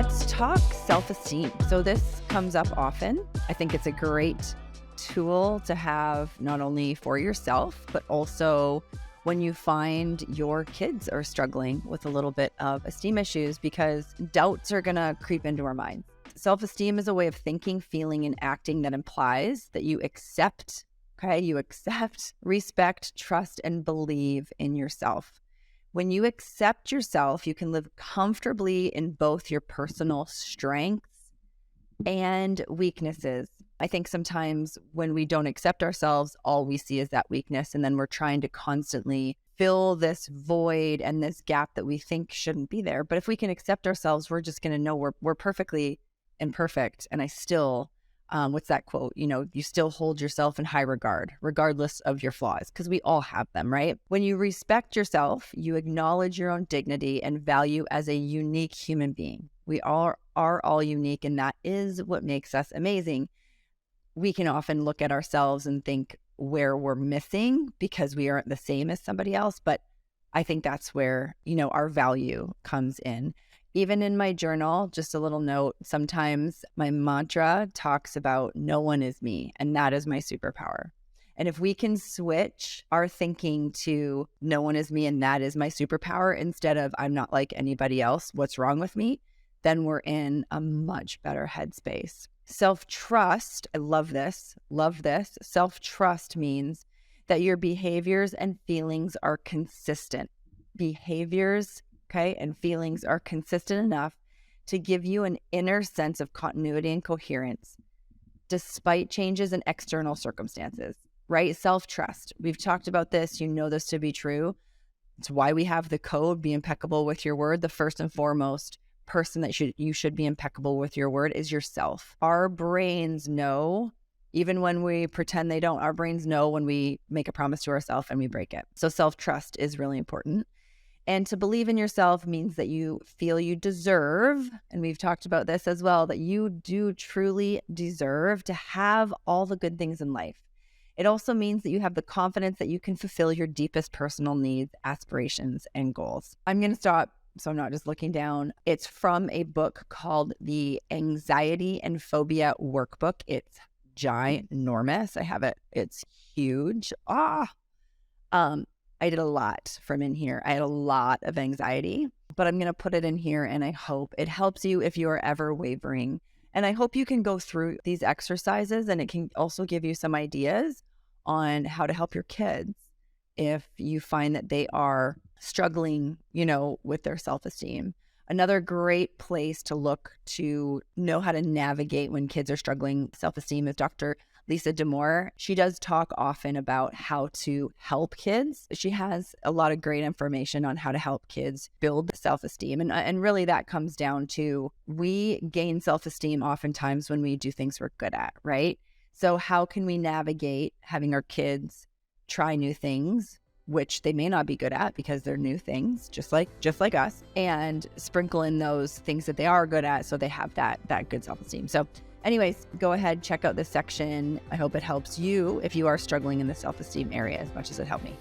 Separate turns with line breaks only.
Let's talk self-esteem. So this comes up often. I think it's a great tool to have not only for yourself, but also when you find your kids are struggling with a little bit of esteem issues, because doubts are going to creep into our minds. Self-esteem is a way of thinking, feeling, and acting that implies that you accept, respect, trust, and believe in yourself. When you accept yourself, you can live comfortably in both your personal strengths and weaknesses. I think sometimes when we don't accept ourselves, all we see is that weakness, and then we're trying to constantly fill this void and this gap that we think shouldn't be there. But if we can accept ourselves, we're just going to know we're perfectly imperfect. And I still, what's that quote? You still hold yourself in high regard, regardless of your flaws, because we all have them, right? When you respect yourself, you acknowledge your own dignity and value as a unique human being. We are all unique, and that is what makes us amazing. We can often look at ourselves and think where we're missing because we aren't the same as somebody else. But I think that's where, our value comes in. Even in my journal, just a little note, sometimes my mantra talks about no one is me, and that is my superpower. And if we can switch our thinking to no one is me and that is my superpower instead of I'm not like anybody else, what's wrong with me, then we're in a much better headspace. Self-trust, I love this. Self-trust means that your behaviors and feelings are consistent. Behaviors, and feelings are consistent enough to give you an inner sense of continuity and coherence despite changes in external circumstances, right? Self-trust. We've talked about this. You know this to be true. It's why we have the code, be impeccable with your word. The first and foremost person that you should be impeccable with your word is yourself. Our brains know, even when we pretend they don't, our brains know when we make a promise to ourselves and we break it. So self-trust is really important. And to believe in yourself means that you feel you deserve, and we've talked about this as well, that you do truly deserve to have all the good things in life. It also means that you have the confidence that you can fulfill your deepest personal needs, aspirations, and goals. I'm going to stop, so I'm not just looking down. It's from a book called The Anxiety and Phobia Workbook. It's ginormous. I have it. It's huge. I did a lot from in here. I had a lot of anxiety, but I'm going to put it in here, and I hope it helps you if you are ever wavering. And I hope you can go through these exercises, and it can also give you some ideas on how to help your kids if you find that they are struggling, with their self-esteem. Another great place to look to know how to navigate when kids are struggling self-esteem is Dr. Lisa D'Amour. She does talk often about how to help kids. She has a lot of great information on how to help kids build self-esteem. And really that comes down to we gain self-esteem oftentimes when we do things we're good at, right? So how can we navigate having our kids try new things, which they may not be good at because they're new things, just like us, and sprinkle in those things that they are good at so they have that good self-esteem. So anyways, go ahead, check out this section. I hope it helps you if you are struggling in the self-esteem area as much as it helped me.